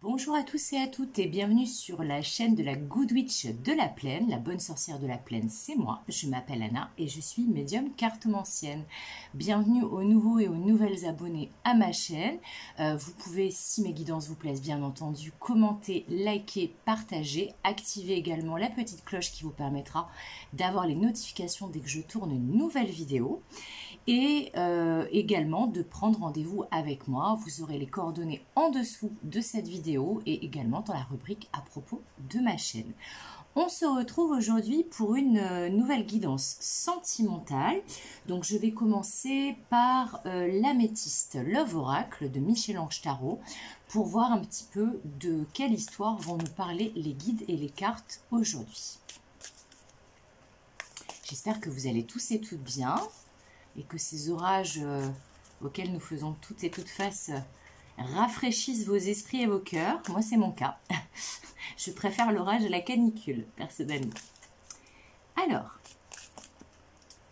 Bonjour à tous et à toutes et bienvenue sur la chaîne de la Good Witch de la Plaine. La bonne sorcière de la Plaine, c'est moi. Je m'appelle Anna et je suis médium cartomancienne. Bienvenue aux nouveaux et aux nouvelles abonnés à ma chaîne. Vous pouvez, si mes guidances vous plaisent bien entendu, commenter, liker, partager. Activer également la petite cloche qui vous permettra d'avoir les notifications dès que je tourne une nouvelle vidéo. Et également de prendre rendez-vous avec moi. Vous aurez les coordonnées en dessous de cette vidéo et également dans la rubrique à propos de ma chaîne. On se retrouve aujourd'hui pour une nouvelle guidance sentimentale. Donc je vais commencer par l'Améthyste Love Oracle de Michel-Ange Tarot pour voir un petit peu de quelle histoire vont nous parler les guides et les cartes aujourd'hui. J'espère que vous allez tous et toutes bien et que ces orages auxquels nous faisons toutes et toutes face rafraîchissent vos esprits et vos cœurs. Moi, c'est mon cas. Je préfère l'orage à la canicule, personnellement. Alors,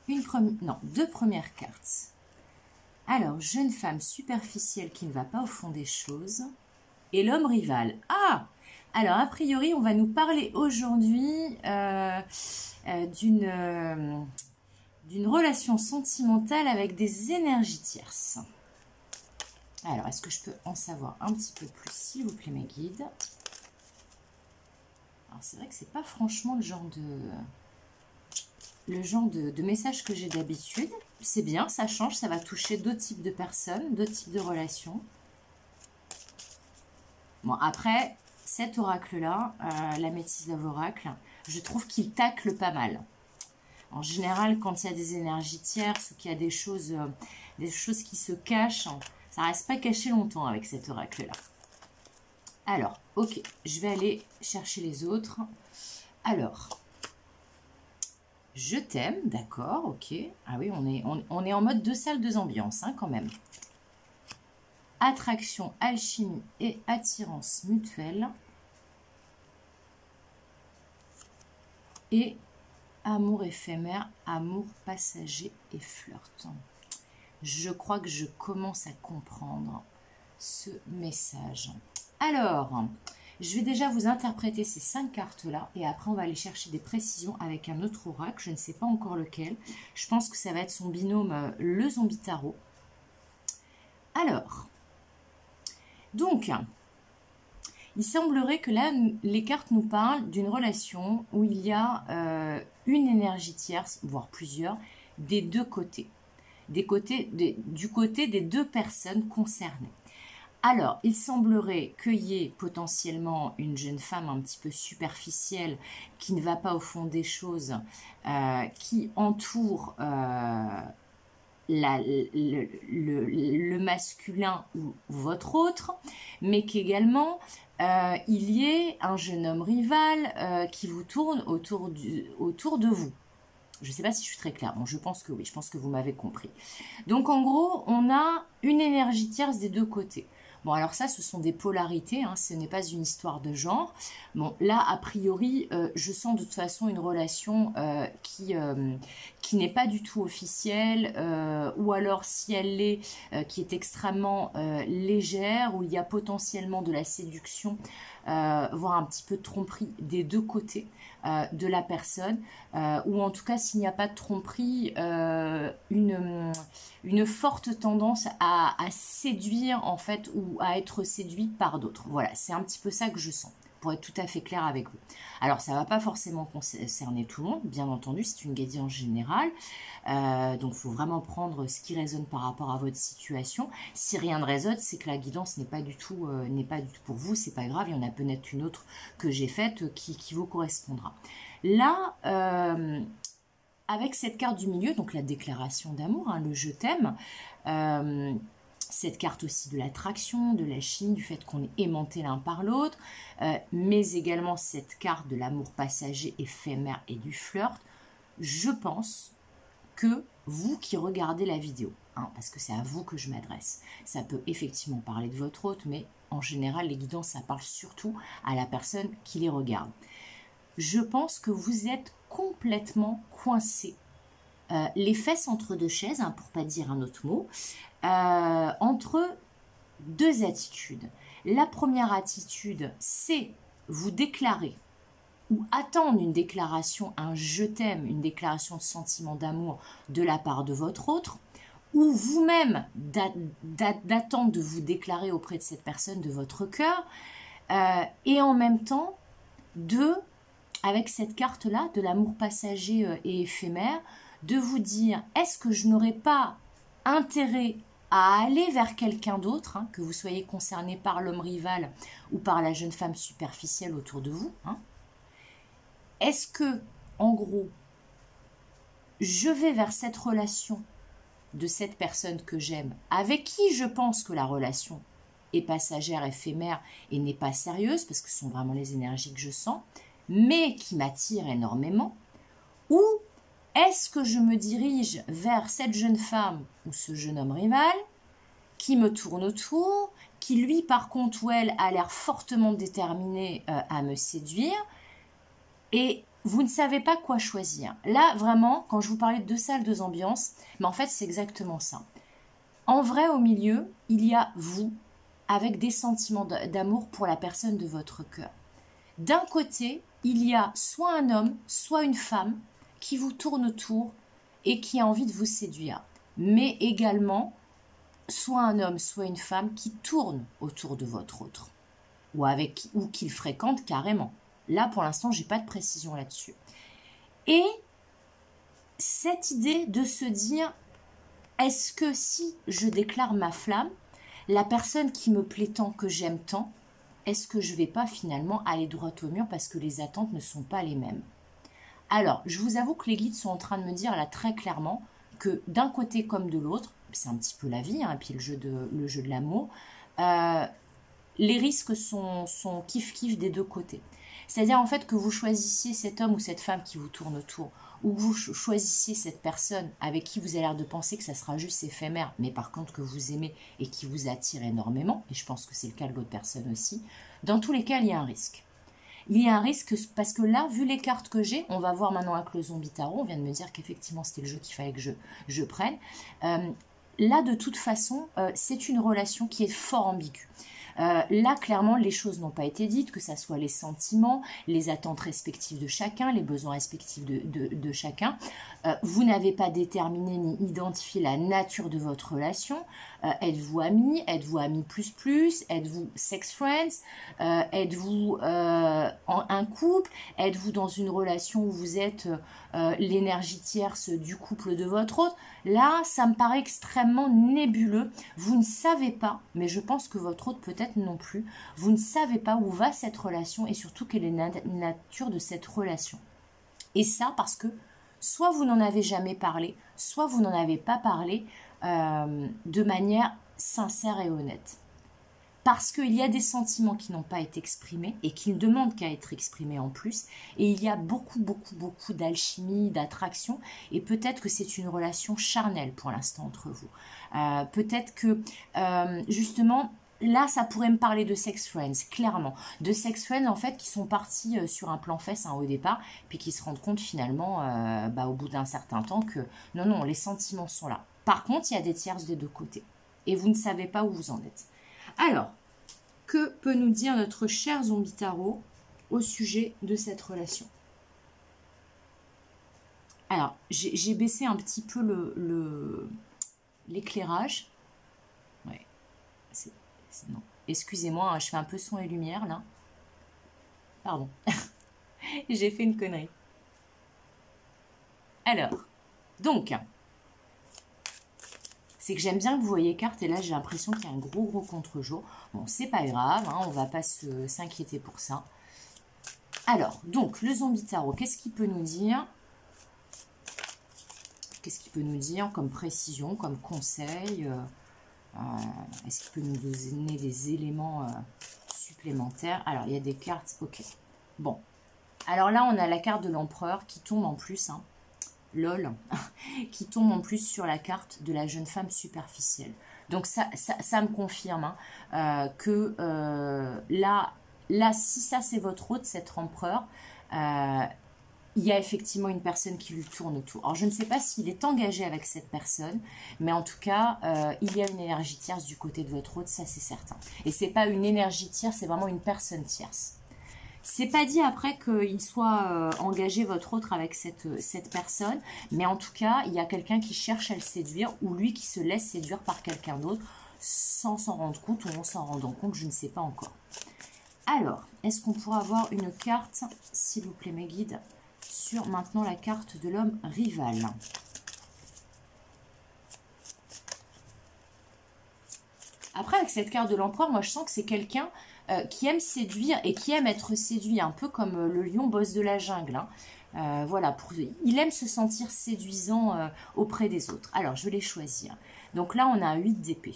deux premières cartes. Alors, jeune femme superficielle qui ne va pas au fond des choses. Et l'homme rival. Ah! Alors, a priori, on va nous parler aujourd'hui d'une relation sentimentale avec des énergies tierces. Alors, est-ce que je peux en savoir un petit peu plus, s'il vous plaît, mes guides? Alors, c'est vrai que c'est pas franchement le genre de message que j'ai d'habitude. C'est bien, ça change, ça va toucher d'autres types de personnes, d'autres types de relations. Bon, après, cet oracle-là, l'Améthyste Love Oracle, je trouve qu'il tacle pas mal. En général, quand il y a des énergies tierces ou qu'il y a des choses qui se cachent, ça ne reste pas caché longtemps avec cet oracle-là. Alors, ok, je vais aller chercher les autres. Alors, je t'aime, d'accord, ok. Ah oui, on est en mode deux salles, deux ambiances, hein, quand même. Attraction, alchimie et attirance mutuelle. Et amour éphémère, amour passager et flirt. Je crois que je commence à comprendre ce message. Alors, je vais déjà vous interpréter ces 5 cartes-là et après on va aller chercher des précisions avec un autre oracle. Je ne sais pas encore lequel. Je pense que ça va être son binôme, le Zombie Tarot. Alors, donc, il semblerait que là, les cartes nous parlent d'une relation où il y a une énergie tierce, voire plusieurs, des deux côtés. Du côté des deux personnes concernées. Alors, il semblerait qu'il y ait potentiellement une jeune femme un petit peu superficielle qui ne va pas au fond des choses, qui entoure le masculin ou votre autre, mais qu'également il y ait un jeune homme rival qui vous tourne autour de vous. Je ne sais pas si je suis très claire. Bon, je pense que oui, je pense que vous m'avez compris. Donc en gros, on a une énergie tierce des deux côtés. Bon, alors ça, ce sont des polarités, hein, ce n'est pas une histoire de genre. Bon, là, a priori, je sens de toute façon une relation qui n'est pas du tout officielle, ou alors si elle l'est, qui est extrêmement légère, où il y a potentiellement de la séduction, voire un petit peu de tromperie des deux côtés de la personne, ou en tout cas, s'il n'y a pas de tromperie, une forte tendance à séduire en fait ou à être séduit par d'autres. Voilà, c'est un petit peu ça que je sens, pour être tout à fait clair avec vous. Alors, ça ne va pas forcément concerner tout le monde, bien entendu, c'est une guidance générale, donc il faut vraiment prendre ce qui résonne par rapport à votre situation. Si rien ne résonne, c'est que la guidance n'est pas du tout pour vous, c'est pas grave, il y en a peut-être une autre que j'ai faite qui vous correspondra. Là, avec cette carte du milieu, donc la déclaration d'amour, hein, le je t'aime, cette carte aussi de l'attraction, de la chimie, du fait qu'on est aimanté l'un par l'autre, mais également cette carte de l'amour passager, éphémère et du flirt, je pense que vous qui regardez la vidéo, hein, parce que c'est à vous que je m'adresse, ça peut effectivement parler de votre hôte, mais en général, les guidances, ça parle surtout à la personne qui les regarde. Je pense que vous êtes complètement coincé, les fesses entre deux chaises, hein, pour pas dire un autre mot, entre deux attitudes. La première attitude, c'est vous déclarer ou attendre une déclaration, un je t'aime, une déclaration de sentiment d'amour de la part de votre autre, ou vous-même d'attendre de vous déclarer auprès de cette personne de votre cœur, et en même temps avec cette carte-là, de l'amour passager et éphémère, de vous dire, est-ce que je n'aurais pas intérêt à aller vers quelqu'un d'autre, hein, que vous soyez concerné par l'homme rival ou par la jeune femme superficielle autour de vous, hein. Est-ce que, en gros, je vais vers cette relation de cette personne que j'aime, avec qui je pense que la relation est passagère, éphémère et n'est pas sérieuse, parce que ce sont vraiment les énergies que je sens, mais qui m'attirent énormément, ou est-ce que je me dirige vers cette jeune femme ou ce jeune homme rival qui me tourne autour, qui lui par contre ou elle a l'air fortement déterminé à me séduire, et vous ne savez pas quoi choisir. Là vraiment, quand je vous parlais de deux salles, deux ambiances, mais en fait c'est exactement ça. En vrai, au milieu, il y a vous, avec des sentiments d'amour pour la personne de votre cœur. D'un côté, il y a soit un homme, soit une femme qui vous tourne autour et qui a envie de vous séduire. Mais également, soit un homme, soit une femme qui tourne autour de votre autre. Ou qu'il fréquente carrément. Là, pour l'instant, je n'ai pas de précision là-dessus. Et cette idée de se dire, est-ce que si je déclare ma flamme, la personne qui me plaît tant, que j'aime tant, est-ce que je ne vais pas finalement aller droit au mur parce que les attentes ne sont pas les mêmes? Alors, je vous avoue que les guides sont en train de me dire là très clairement que d'un côté comme de l'autre, c'est un petit peu la vie, hein, et puis le jeu de l'amour, les risques sont kiff-kiff des deux côtés. C'est-à-dire en fait que vous choisissiez cet homme ou cette femme qui vous tourne autour, ou que vous choisissiez cette personne avec qui vous avez l'air de penser que ça sera juste éphémère, mais par contre que vous aimez et qui vous attire énormément, et je pense que c'est le cas de l'autre personne aussi, dans tous les cas, il y a un risque. Il y a un risque parce que là, vu les cartes que j'ai, on va voir maintenant avec le zombie tarot, on vient de me dire qu'effectivement c'était le jeu qu'il fallait que je prenne. Là, de toute façon, c'est une relation qui est fort ambiguë. Là, clairement, les choses n'ont pas été dites, que ce soit les sentiments, les attentes respectives de chacun, les besoins respectifs de chacun. Vous n'avez pas déterminé ni identifié la nature de votre relation. Êtes-vous amis? Êtes-vous amis plus plus? Êtes-vous sex friends? Êtes-vous un couple? Êtes-vous dans une relation où vous êtes l'énergie tierce du couple de votre autre? Là, ça me paraît extrêmement nébuleux. Vous ne savez pas, mais je pense que votre autre peut-être non plus, vous ne savez pas où va cette relation et surtout quelle est la nature de cette relation. Et ça parce que soit vous n'en avez jamais parlé, soit vous n'en avez pas parlé de manière sincère et honnête. Parce qu'il y a des sentiments qui n'ont pas été exprimés et qui ne demandent qu'à être exprimés en plus. Et il y a beaucoup d'alchimie, d'attraction. Et peut-être que c'est une relation charnelle pour l'instant entre vous. Peut-être que, justement, là, ça pourrait me parler de sex friends, clairement. De sex friends, en fait, qui sont partis sur un plan fesse au départ, puis qui se rendent compte finalement, au bout d'un certain temps, que non, les sentiments sont là. Par contre, il y a des tierces des deux côtés. Et vous ne savez pas où vous en êtes. Alors, que peut nous dire notre cher zombie tarot au sujet de cette relation? Alors, j'ai baissé un petit peu l'éclairage. Ouais, non. Excusez-moi, hein, je fais un peu son et lumière, là. Pardon. J'ai fait une connerie. Alors, donc... c'est que j'aime bien que vous voyez cartes et là j'ai l'impression qu'il y a un gros contre-jour. Bon, c'est pas grave, hein, on va pas s'inquiéter pour ça. Alors, donc, le zombie tarot, qu'est-ce qu'il peut nous dire? Qu'est-ce qu'il peut nous dire comme précision, comme conseil? Est-ce qu'il peut nous donner des éléments supplémentaires? Alors, il y a des cartes, ok. Bon, alors là, on a la carte de l'empereur qui tombe en plus, hein. Lol, qui tombe en plus sur la carte de la jeune femme superficielle. Donc ça me confirme hein, que là, si ça c'est votre hôte, cet empereur, il y a effectivement une personne qui lui tourne autour. Alors, je ne sais pas s'il est engagé avec cette personne, mais en tout cas, il y a une énergie tierce du côté de votre hôte, ça c'est certain. Et c'est pas une énergie tierce, c'est vraiment une personne tierce. C'est pas dit après qu'il soit engagé votre autre avec cette personne, mais en tout cas, il y a quelqu'un qui cherche à le séduire ou lui qui se laisse séduire par quelqu'un d'autre sans s'en rendre compte ou en s'en rendant compte, je ne sais pas encore. Alors, est-ce qu'on pourra avoir une carte, s'il vous plaît mes guides, sur maintenant la carte de l'homme rival? Après, avec cette carte de l'empereur, moi je sens que c'est quelqu'un qui aime séduire et qui aime être séduit, un peu comme le lion boss de la jungle. Hein. Voilà, il aime se sentir séduisant auprès des autres. Alors, je vais les choisir. Donc là, on a un 8 d'épée.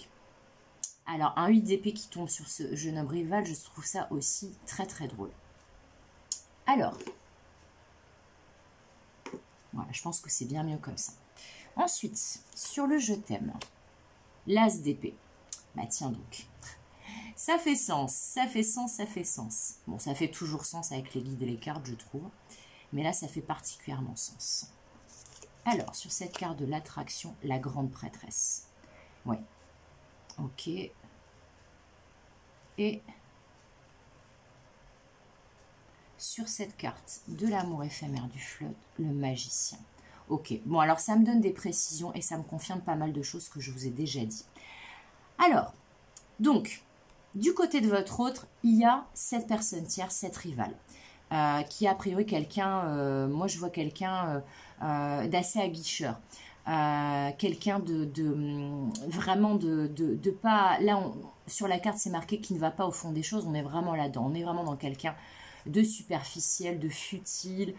Alors, un 8 d'épée qui tombe sur ce jeune homme rival, je trouve ça aussi très très drôle. Alors, voilà, je pense que c'est bien mieux comme ça. Ensuite, sur le je t'aime, l'as d'épée. Bah tiens donc. Ça fait sens, ça fait sens, ça fait sens. Bon, ça fait toujours sens avec les guides et les cartes, je trouve. Mais là, ça fait particulièrement sens. Alors, sur cette carte de l'attraction, la grande prêtresse. Oui. Ok. Et sur cette carte de l'amour éphémère du fleuve, le magicien. Ok. Bon, alors ça me donne des précisions et ça me confirme pas mal de choses que je vous ai déjà dit. Alors, donc... Du côté de votre autre, il y a cette personne tierce, cette rivale, qui est a priori quelqu'un, moi je vois quelqu'un d'assez aguicheur, quelqu'un vraiment de pas, là sur la carte c'est marqué qu'il ne va pas au fond des choses, on est vraiment là-dedans, on est vraiment dans quelqu'un de superficiel, de futile,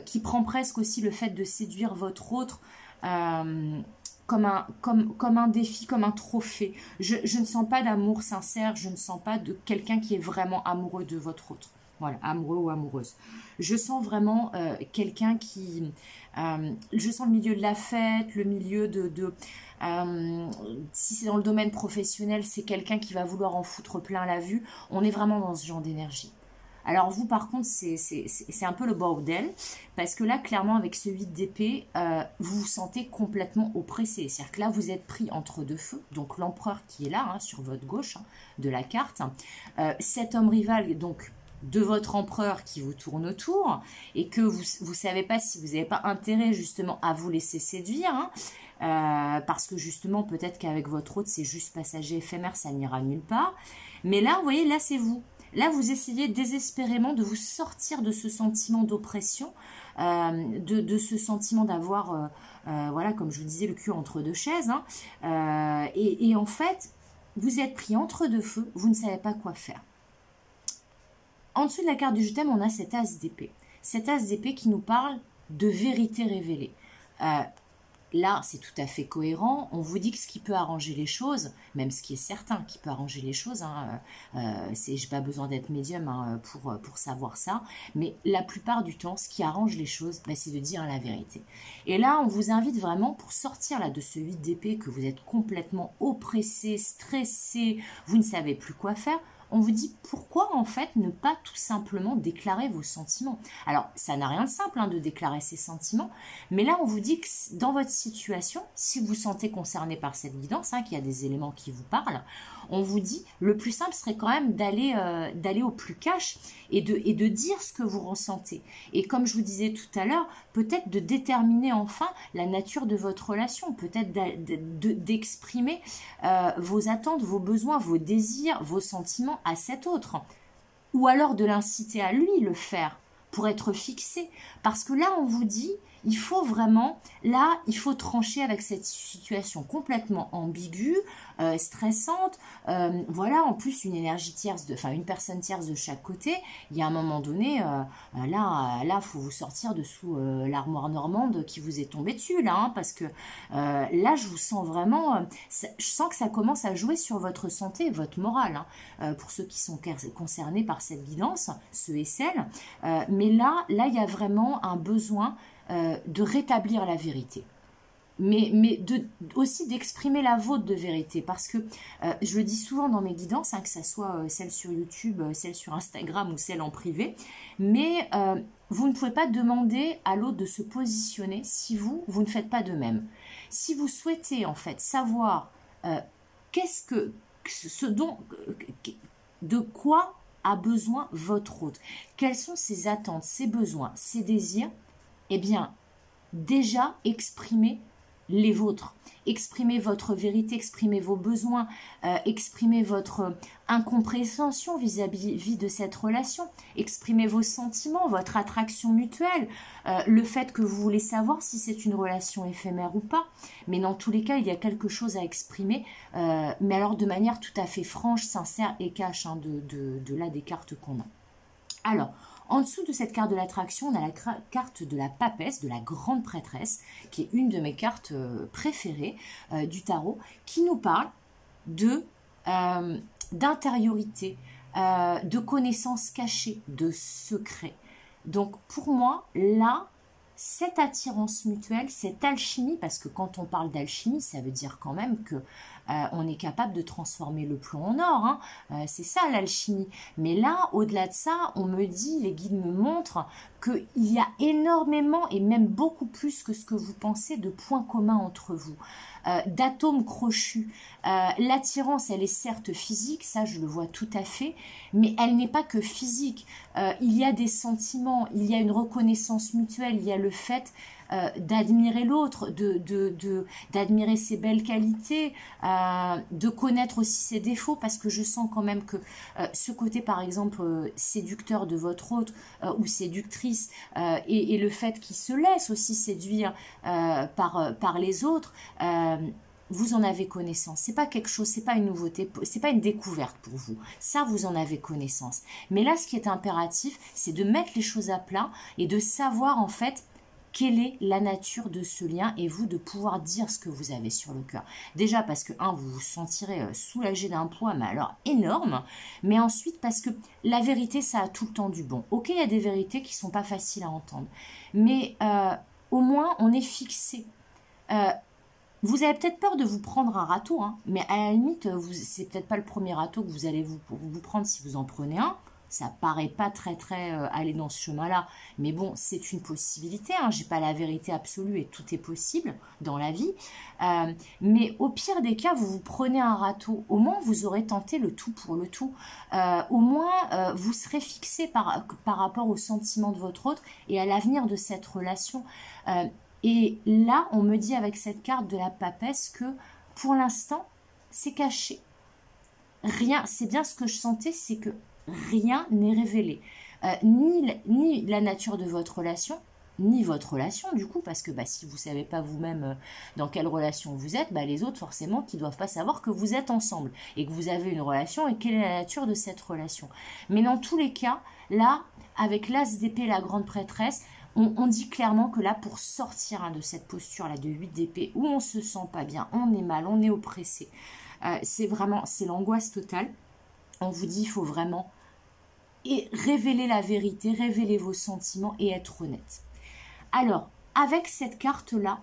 qui prend presque aussi le fait de séduire votre autre, comme un défi, comme un trophée. Je ne sens pas d'amour sincère, je ne sens pas de quelqu'un qui est vraiment amoureux de votre autre. Voilà, amoureux ou amoureuse. Je sens vraiment quelqu'un qui... je sens le milieu de la fête, le milieu si c'est dans le domaine professionnel, c'est quelqu'un qui va vouloir en foutre plein la vue. On est vraiment dans ce genre d'énergie. Alors vous par contre c'est un peu le bordel parce que là clairement avec ce 8 d'épée vous vous sentez complètement oppressé, c'est-à-dire que là vous êtes pris entre deux feux, donc l'empereur qui est là hein, sur votre gauche hein, de la carte, cet homme rival donc de votre empereur qui vous tourne autour et que vous savez pas si vous n'avez pas intérêt justement à vous laisser séduire hein, parce que justement peut-être qu'avec votre autre c'est juste passager éphémère, ça n'ira nulle part, mais là vous voyez là c'est vous. Là, vous essayez désespérément de vous sortir de ce sentiment d'oppression, de ce sentiment d'avoir, voilà, comme je vous disais, le cul entre deux chaises. Hein, et en fait, vous êtes pris entre deux feux, vous ne savez pas quoi faire. En dessous de la carte du je t'aime, on a cet as d'épée. Cet as d'épée qui nous parle de vérité révélée. Là, c'est tout à fait cohérent. On vous dit que ce qui peut arranger les choses, même ce qui est certain qui peut arranger les choses, hein, je n'ai pas besoin d'être médium hein, pour savoir ça, mais la plupart du temps, ce qui arrange les choses, bah, c'est de dire la vérité. Et là, on vous invite vraiment pour sortir là, de ce 8 d'épée, que vous êtes complètement oppressé, stressé, vous ne savez plus quoi faire. On vous dit pourquoi en fait ne pas tout simplement déclarer vos sentiments. Alors ça n'a rien de simple hein, de déclarer ses sentiments, mais là on vous dit que dans votre situation, si vous vous sentez concerné par cette guidance, hein, qu'il y a des éléments qui vous parlent, on vous dit le plus simple serait quand même d'aller au plus cash et de dire ce que vous ressentez. Et comme je vous disais tout à l'heure, peut-être de déterminer enfin la nature de votre relation, peut-être d'exprimer vos attentes, vos besoins, vos désirs, vos sentiments à cet autre. Ou alors de l'inciter à lui le faire pour être fixé. Parce que là, on vous dit, il faut vraiment, là, il faut trancher avec cette situation complètement ambiguë, stressante. Voilà, en plus, une énergie tierce, une personne tierce de chaque côté. Il y a un moment donné, là, faut vous sortir de sous l'armoire normande qui vous est tombée dessus, là, hein, parce que là, je vous sens vraiment, je sens que ça commence à jouer sur votre santé, votre morale, hein, pour ceux qui sont concernés par cette guidance, ceux et celles. Mais là, il y a vraiment un besoin de rétablir la vérité. aussi d'exprimer la vôtre de vérité, parce que je le dis souvent dans mes guidances, hein, que ce soit celle sur YouTube, celle sur Instagram ou celle en privé, mais vous ne pouvez pas demander à l'autre de se positionner si vous ne faites pas de même. Si vous souhaitez en fait savoir de quoi a besoin votre autre, quelles sont ses attentes, ses besoins, ses désirs, eh bien déjà exprimez les vôtres. Exprimez votre vérité, exprimez vos besoins, exprimez votre incompréhension vis-à-vis de cette relation, exprimez vos sentiments, votre attraction mutuelle, le fait que vous voulez savoir si c'est une relation éphémère ou pas. Mais dans tous les cas, il y a quelque chose à exprimer, mais alors de manière tout à fait franche, sincère et cash, hein, de là des cartes qu'on a. Alors, en dessous de cette carte de l'attraction, on a la carte de la papesse, de la grande prêtresse, qui est une de mes cartes préférées du tarot, qui nous parle d'intériorité, de connaissances cachées, de secrets. Donc pour moi, là, cette attirance mutuelle, cette alchimie, parce que quand on parle d'alchimie, ça veut dire quand même que on est capable de transformer le plomb en or, hein. C'est ça l'alchimie. Mais là, au-delà de ça, on me dit, les guides me montrent qu'il y a énormément, et même beaucoup plus que ce que vous pensez, de points communs entre vous, d'atomes crochus. L'attirance, elle est certes physique, ça je le vois tout à fait, mais elle n'est pas que physique. Il y a des sentiments, il y a une reconnaissance mutuelle, il y a le fait d'admirer l'autre, d'admirer ses belles qualités, de connaître aussi ses défauts, parce que je sens quand même que ce côté par exemple séducteur de votre autre ou séductrice, et le fait qu'il se laisse aussi séduire par les autres, vous en avez connaissance. C'est pas quelque chose, c'est pas une nouveauté, c'est pas une découverte pour vous. Ça, vous en avez connaissance. Mais là, ce qui est impératif, c'est de mettre les choses à plat et de savoir en fait quelle est la nature de ce lien, et vous de pouvoir dire ce que vous avez sur le cœur. Déjà parce que, vous vous sentirez soulagé d'un poids, mais alors énorme, mais ensuite parce que la vérité, ça a tout le temps du bon. Ok, il y a des vérités qui sont pas faciles à entendre, mais au moins on est fixé. Vous avez peut-être peur de vous prendre un râteau, hein, mais à la limite, c'est peut-être pas le premier râteau que vous allez vous prendre si vous en prenez un. Ça paraît pas très aller dans ce chemin-là, mais bon, c'est une possibilité, hein. J'ai pas la vérité absolue et tout est possible dans la vie. Mais au pire des cas, vous vous prenez un râteau. Au moins, vous aurez tenté le tout pour le tout. Au moins, vous serez fixé par rapport aux sentiments de votre autre et à l'avenir de cette relation. Et là, on me dit avec cette carte de la papesse que pour l'instant, c'est caché. Rien, c'est bien ce que je sentais, c'est que rien n'est révélé. Ni la nature de votre relation, ni votre relation du coup, parce que si vous ne savez pas vous-même dans quelle relation vous êtes, les autres forcément qui ne doivent pas savoir que vous êtes ensemble et que vous avez une relation et quelle est la nature de cette relation. Mais dans tous les cas, là, avec l'as d'épée, la grande prêtresse, on dit clairement que là, pour sortir de cette posture-là de 8 d'épée, où on ne se sent pas bien, on est mal, on est oppressé, c'est l'angoisse totale. On vous dit, il faut vraiment révéler la vérité, révéler vos sentiments et être honnête. Alors, avec cette carte-là,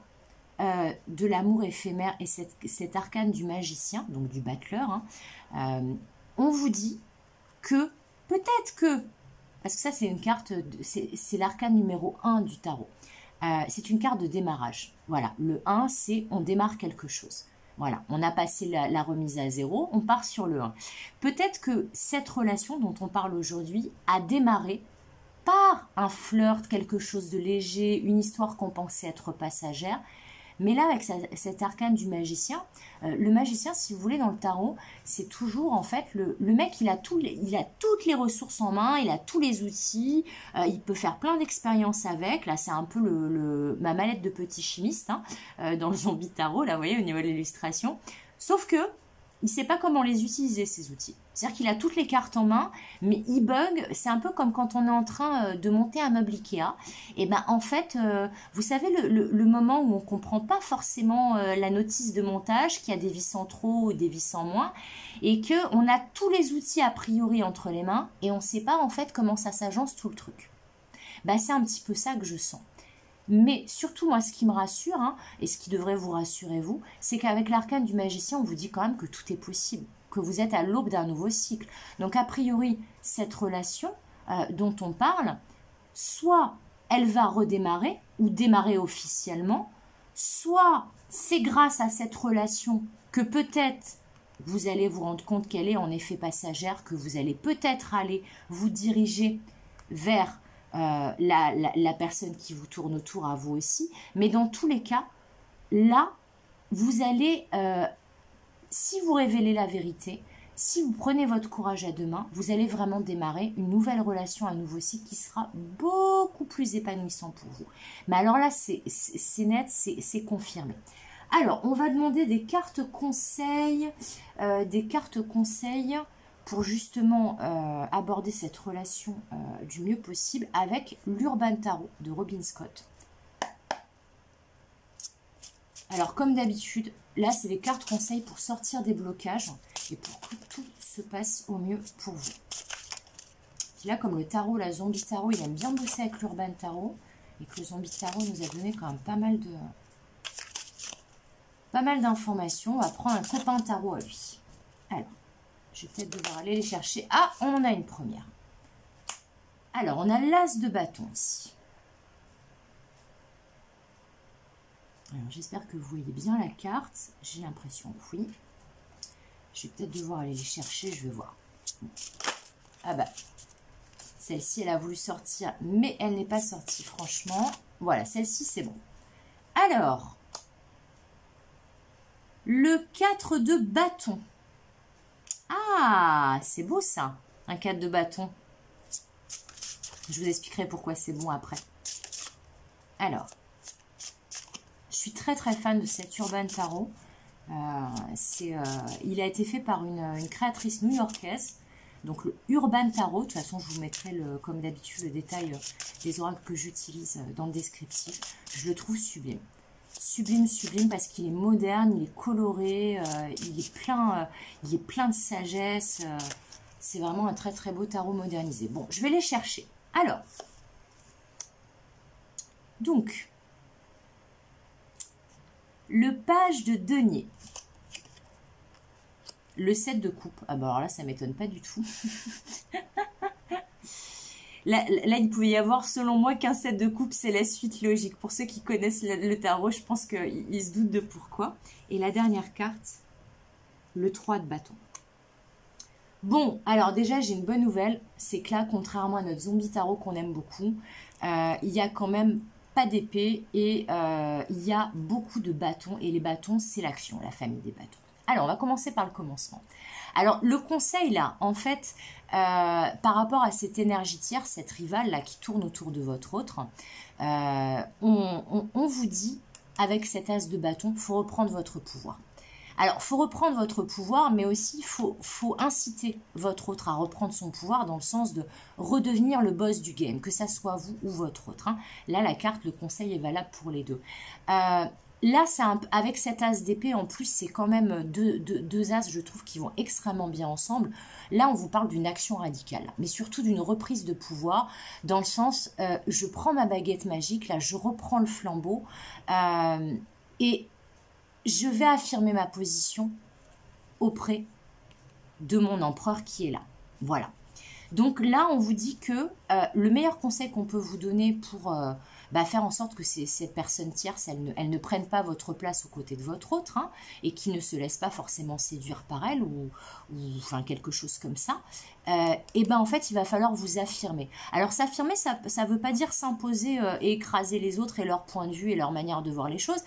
de l'amour éphémère et cet arcane du magicien, donc du battleur, on vous dit que peut-être que, parce que ça c'est une carte, c'est l'arcane numéro 1 du tarot, c'est une carte de démarrage. Voilà, le 1 c'est on démarre quelque chose. Voilà, on a passé la remise à zéro, on part sur le 1. Peut-être que cette relation dont on parle aujourd'hui a démarré par un flirt, quelque chose de léger, une histoire qu'on pensait être passagère. Mais là, avec cet arcane du magicien, le magicien, si vous voulez, dans le tarot, c'est toujours, en fait, le mec, il a toutes les ressources en main, il a tous les outils, il peut faire plein d'expériences avec. Là, c'est un peu ma mallette de petit chimiste, hein, dans le zombie tarot, là, vous voyez, au niveau de l'illustration. Sauf que, il ne sait pas comment les utiliser, ces outils. C'est-à-dire qu'il a toutes les cartes en main, mais il bug. C'est un peu comme quand on est en train de monter un meuble Ikea. Et en fait, vous savez, le moment où on ne comprend pas forcément la notice de montage, qu'il y a des vis en trop ou des vis en moins, et qu'on a tous les outils a priori entre les mains, et on ne sait pas en fait comment ça s'agence tout le truc. C'est un petit peu ça que je sens. Mais surtout, moi, ce qui me rassure, hein, et ce qui devrait vous rassurer, vous, c'est qu'avec l'arcane du magicien, on vous dit quand même que tout est possible, que vous êtes à l'aube d'un nouveau cycle. Donc, a priori, cette relation dont on parle, soit elle va redémarrer, ou démarrer officiellement, soit c'est grâce à cette relation que peut-être vous allez vous rendre compte qu'elle est en effet passagère, que vous allez peut-être aller vous diriger vers la personne qui vous tourne autour, à vous aussi. Mais dans tous les cas, là, vous allez, si vous révélez la vérité, si vous prenez votre courage à deux mains, vous allez vraiment démarrer une nouvelle relation, un nouveau cycle qui sera beaucoup plus épanouissant pour vous. Mais alors là, c'est net, c'est confirmé. Alors, on va demander des cartes conseils, pour justement aborder cette relation du mieux possible avec l'Urban Tarot de Robin Scott. Alors, comme d'habitude, là, c'est des cartes conseils pour sortir des blocages et pour que tout se passe au mieux pour vous. Puis là, comme le tarot, la Zombie Tarot, il aime bien bosser avec l'Urban Tarot et que le Zombie Tarot nous a donné quand même pas mal d'informations. On va prendre un copain tarot à lui. Alors, je vais peut-être devoir aller les chercher. Ah, on en a une première. Alors, on a l'As de bâton ici. Alors, j'espère que vous voyez bien la carte. J'ai l'impression que oui. Je vais peut-être devoir aller les chercher, je vais voir. Ah bah, celle-ci, elle a voulu sortir, mais elle n'est pas sortie, franchement. Voilà, celle-ci, c'est bon. Alors, le 4 de bâton. Ah, c'est beau ça, un 4 de bâton. Je vous expliquerai pourquoi c'est bon après. Alors, je suis très fan de cet Urban Tarot. Il a été fait par une créatrice new-yorkaise. Donc le Urban Tarot, de toute façon je vous mettrai comme d'habitude le détail des oracles que j'utilise dans le descriptif. Je le trouve sublime. Sublime parce qu'il est moderne, il est coloré, il est plein de sagesse. C'est vraiment un très beau tarot modernisé. Bon, je vais les chercher. Alors, donc, le page de denier. Le 7 de coupe. Ah bah alors là, ça ne m'étonne pas du tout. Là, il pouvait y avoir, selon moi, qu'un 7 de coupe, c'est la suite logique. Pour ceux qui connaissent le tarot, je pense qu'ils se doutent de pourquoi. Et la dernière carte, le 3 de bâton. Bon, alors déjà, j'ai une bonne nouvelle. C'est que là, contrairement à notre zombie tarot qu'on aime beaucoup, il y a quand même pas d'épée et il y a beaucoup de bâtons. Et les bâtons, c'est l'action, la famille des bâtons. Alors, on va commencer par le commencement. Alors, le conseil, là, en fait, par rapport à cette énergie tierce, cette rivale, là, qui tourne autour de votre autre, on vous dit, avec cet as de bâton, il faut reprendre votre pouvoir. Alors, il faut reprendre votre pouvoir, mais aussi, il faut inciter votre autre à reprendre son pouvoir dans le sens de redevenir le boss du game, que ça soit vous ou votre autre. Hein. Là, la carte, le conseil est valable pour les deux. Là, avec cet as d'épée, en plus, c'est quand même deux as, je trouve, qui vont extrêmement bien ensemble. Là, on vous parle d'une action radicale, mais surtout d'une reprise de pouvoir, dans le sens, je prends ma baguette magique, là, je reprends le flambeau, et je vais affirmer ma position auprès de mon empereur qui est là. Voilà. Donc là, on vous dit que le meilleur conseil qu'on peut vous donner pour faire en sorte que cette personne tierce, elle ne prenne pas votre place aux côtés de votre autre, hein, et qui ne se laisse pas forcément séduire par elle ou enfin quelque chose comme ça, et ben en fait, il va falloir vous affirmer. Alors s'affirmer, ça ne veut pas dire s'imposer et écraser les autres et leur point de vue et leur manière de voir les choses.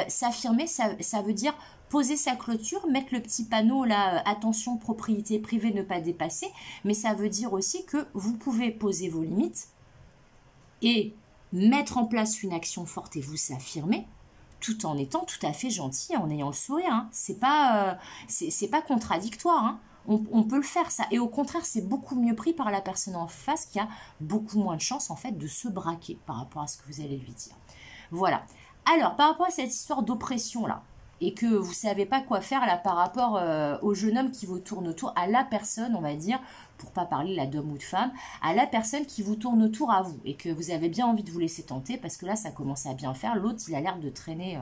S'affirmer, ça veut dire poser sa clôture, mettre le petit panneau là, attention, propriété privée, ne pas dépasser, mais ça veut dire aussi que vous pouvez poser vos limites et mettre en place une action forte et vous s'affirmer, tout en étant tout à fait gentil, en ayant le sourire. Hein. C'est pas contradictoire. Hein. On peut le faire, ça. Et au contraire, c'est beaucoup mieux pris par la personne en face qui a beaucoup moins de chance, en fait, de se braquer par rapport à ce que vous allez lui dire. Voilà. Alors, par rapport à cette histoire d'oppression, là, et que vous ne savez pas quoi faire là par rapport au jeune homme qui vous tourne autour, à la personne, on va dire, pour pas parler là d'homme ou de femme, à la personne qui vous tourne autour à vous et que vous avez bien envie de vous laisser tenter parce que là, ça commence à bien faire. L'autre, il a l'air de traîner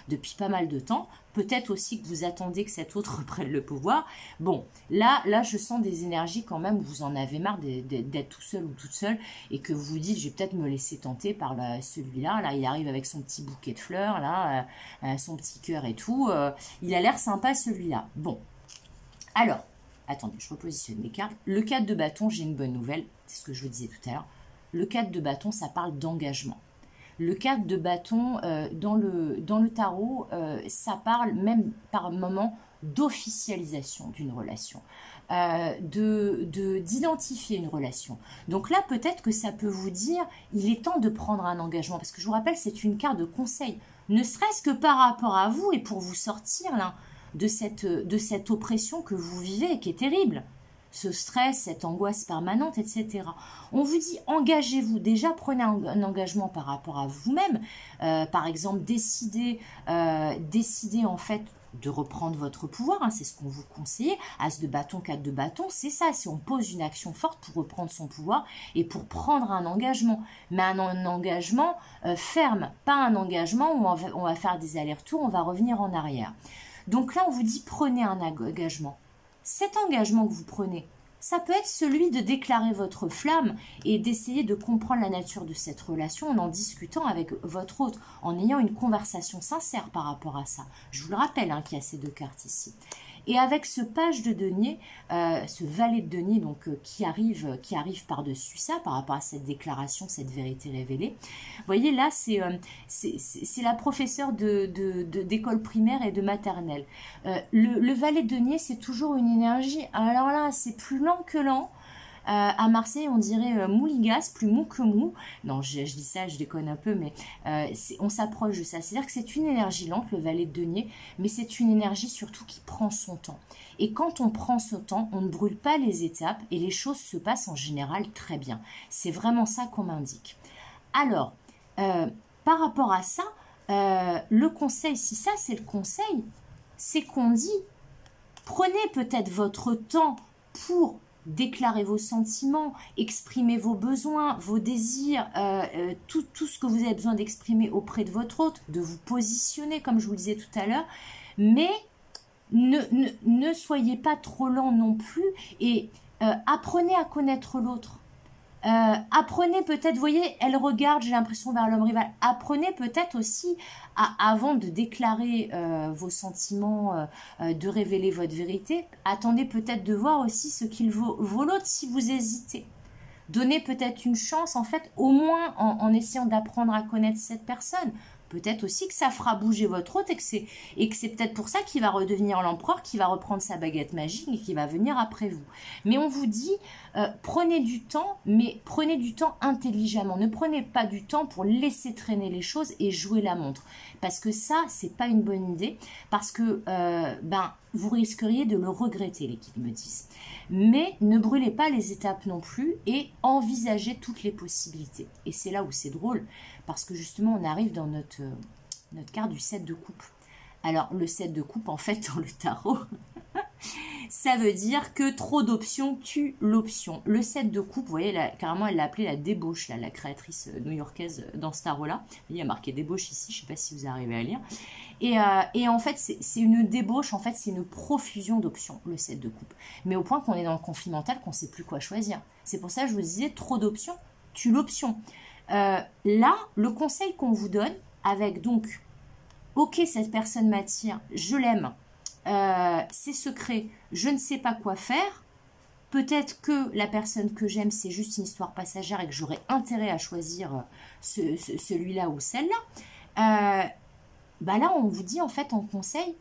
depuis pas mal de temps. Peut-être aussi que vous attendez que cet autre reprenne le pouvoir. Bon, là, je sens des énergies quand même où vous en avez marre d'être tout seul ou toute seule et que vous vous dites, je vais peut-être me laisser tenter par celui-là. Là, il arrive avec son petit bouquet de fleurs, là, son petit cœur et tout. Il a l'air sympa, celui-là. Bon, alors, attendez, je repositionne les cartes. Le 4 de bâton, j'ai une bonne nouvelle. C'est ce que je vous disais tout à l'heure. Le 4 de bâton, ça parle d'engagement. Le 4 de bâton, dans le tarot, ça parle même par moment d'officialisation d'une relation, d'identifier une relation. Donc là, peut-être que ça peut vous dire, il est temps de prendre un engagement, parce que je vous rappelle, c'est une carte de conseil, ne serait-ce que par rapport à vous et pour vous sortir là, de cette oppression que vous vivez et qui est terrible. Ce stress, cette angoisse permanente, etc. On vous dit, engagez-vous. Déjà, prenez un engagement par rapport à vous-même. Par exemple, décidez en fait de reprendre votre pouvoir. Hein, c'est ce qu'on vous conseille. As de bâton, 4 de bâton, c'est ça. Si on pose une action forte pour reprendre son pouvoir et pour prendre un engagement. Mais un engagement ferme, pas un engagement où on va faire des allers-retours, on va revenir en arrière. Donc là, on vous dit, prenez un engagement. Cet engagement que vous prenez, ça peut être celui de déclarer votre flamme et d'essayer de comprendre la nature de cette relation en discutant avec votre hôte, en ayant une conversation sincère par rapport à ça. Je vous le rappelle hein, qu'il y a ces deux cartes ici. Et avec ce page de denier, ce valet de denier donc, qui arrive par-dessus ça, par rapport à cette déclaration, cette vérité révélée. Vous voyez, là, c'est la professeure d'école primaire et de maternelle. Le valet de denier, c'est toujours une énergie. Alors là, c'est plus lent que lent. À Marseille, on dirait mouligas, plus mou que mou. Non, je dis ça, je déconne un peu, mais on s'approche de ça. C'est-à-dire que c'est une énergie lente, le valet de denier, mais c'est une énergie surtout qui prend son temps. Et quand on prend son temps, on ne brûle pas les étapes et les choses se passent en général très bien. C'est vraiment ça qu'on m'indique. Alors, par rapport à ça, le conseil, si ça c'est le conseil, c'est qu'on dit, prenez peut-être votre temps pour déclarer vos sentiments, exprimer vos besoins, vos désirs, tout ce que vous avez besoin d'exprimer auprès de votre hôte, de vous positionner, comme je vous le disais tout à l'heure, mais ne soyez pas trop lent non plus et apprenez à connaître l'autre. Apprenez peut-être, vous voyez, elle regarde, j'ai l'impression, vers l'homme rival. Apprenez peut-être aussi, avant de déclarer vos sentiments, de révéler votre vérité, attendez peut-être de voir aussi ce qu'il vaut l'autre si vous hésitez. Donnez peut-être une chance, en fait, au moins en essayant d'apprendre à connaître cette personne. Peut-être aussi que ça fera bouger votre hôte et que c'est peut-être pour ça qu'il va redevenir l'empereur, qu'il va reprendre sa baguette magique et qu'il va venir après vous. Mais on vous dit, prenez du temps, mais prenez du temps intelligemment. Ne prenez pas du temps pour laisser traîner les choses et jouer la montre. Parce que ça, c'est pas une bonne idée. Parce que vous risqueriez de le regretter, les guides me disent. Mais ne brûlez pas les étapes non plus et envisagez toutes les possibilités. Et c'est là où c'est drôle, parce que justement, on arrive dans notre carte du 7 de coupe. Alors, le 7 de coupe, en fait, dans le tarot, ça veut dire que trop d'options tue l'option. Le 7 de coupe, vous voyez, là, carrément, elle l'a appelé la débauche, là, la créatrice new-yorkaise dans ce tarot-là. Il y a marqué débauche ici, je ne sais pas si vous arrivez à lire. Et en fait, c'est une débauche, en fait, c'est une profusion d'options, le 7 de coupe. Mais au point qu'on est dans le conflit mental, qu'on ne sait plus quoi choisir. C'est pour ça que je vous disais, trop d'options tue l'option. Là, le conseil qu'on vous donne, avec donc, ok, cette personne m'attire, je l'aime, c'est secret, je ne sais pas quoi faire, peut-être que la personne que j'aime, c'est juste une histoire passagère et que j'aurais intérêt à choisir celui-là ou celle-là. Là, on vous dit en fait en conseil,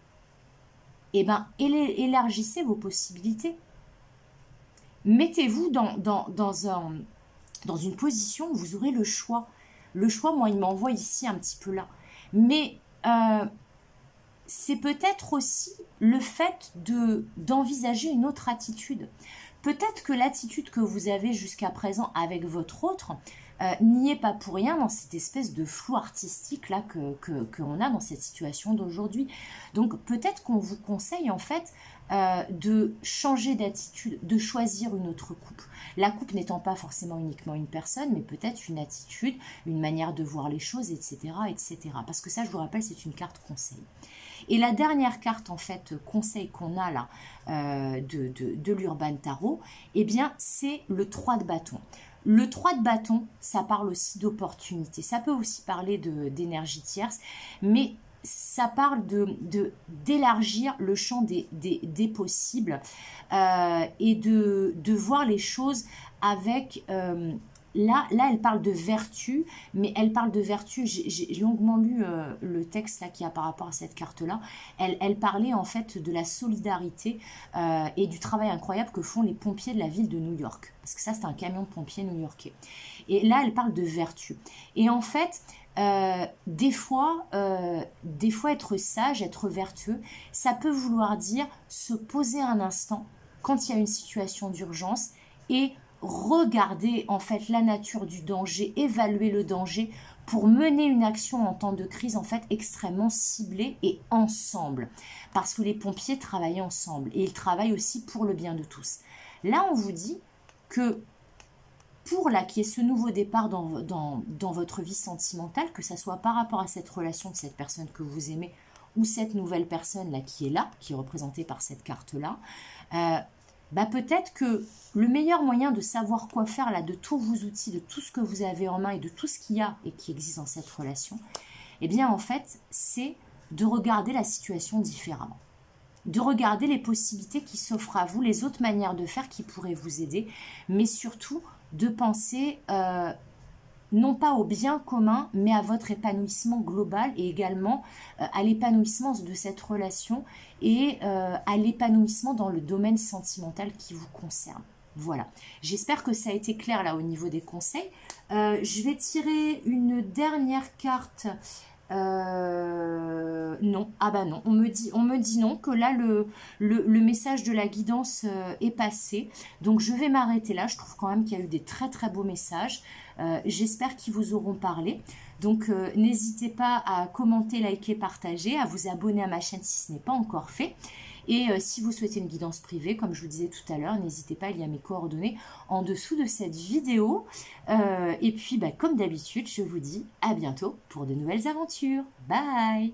élargissez vos possibilités. Mettez-vous dans une position où vous aurez le choix. Le choix, moi, il m'envoie ici un petit peu là. Mais c'est peut-être aussi le fait d'envisager une autre attitude. Peut-être que l'attitude que vous avez jusqu'à présent avec votre autre n'y est pas pour rien dans cette espèce de flou artistique là qu'on a dans cette situation d'aujourd'hui. Donc peut-être qu'on vous conseille en fait de changer d'attitude, de choisir une autre coupe. La coupe n'étant pas forcément uniquement une personne, mais peut-être une attitude, une manière de voir les choses, etc., etc. Parce que ça, je vous rappelle, c'est une carte conseil. Et la dernière carte, en fait, conseil qu'on a là de l'Urban Tarot, eh bien, c'est le 3 de bâton. Le 3 de bâton, ça parle aussi d'opportunité. Ça peut aussi parler d'énergie tierce, mais ça parle d'élargir le champ des possibles et de voir les choses avec... Là, elle parle de vertu, mais elle parle de vertu, j'ai longuement lu le texte là qu'il y a par rapport à cette carte-là, elle parlait en fait de la solidarité et du travail incroyable que font les pompiers de la ville de New York, parce que ça c'est un camion de pompiers new-yorkais. Et là, elle parle de vertu. Et en fait, des fois, être sage, être vertueux, ça peut vouloir dire se poser un instant quand il y a une situation d'urgence et regarder en fait la nature du danger, évaluer le danger pour mener une action en temps de crise en fait extrêmement ciblée et ensemble. Parce que les pompiers travaillent ensemble et ils travaillent aussi pour le bien de tous. Là, on vous dit que pour là qu'il y ait ce nouveau départ dans votre vie sentimentale, que ça soit par rapport à cette relation de cette personne que vous aimez ou cette nouvelle personne là qui est là, qui est représentée par cette carte-là, peut-être que le meilleur moyen de savoir quoi faire là, de tous vos outils, de tout ce que vous avez en main et de tout ce qu'il y a et qui existe dans cette relation, eh bien en fait, c'est de regarder la situation différemment. De regarder les possibilités qui s'offrent à vous, les autres manières de faire qui pourraient vous aider, mais surtout de penser non pas au bien commun, mais à votre épanouissement global et également à l'épanouissement de cette relation et à l'épanouissement dans le domaine sentimental qui vous concerne. Voilà, j'espère que ça a été clair là au niveau des conseils. Je vais tirer une dernière carte. Non, ah bah non, on me dit non, que là le message de la guidance est passé, donc je vais m'arrêter là. Je trouve quand même qu'il y a eu des très très beaux messages, j'espère qu'ils vous auront parlé, donc n'hésitez pas à commenter, liker, partager, à vous abonner à ma chaîne si ce n'est pas encore fait. Et si vous souhaitez une guidance privée, comme je vous disais tout à l'heure, n'hésitez pas, il y a mes coordonnées en dessous de cette vidéo. Et puis, comme d'habitude, je vous dis à bientôt pour de nouvelles aventures. Bye!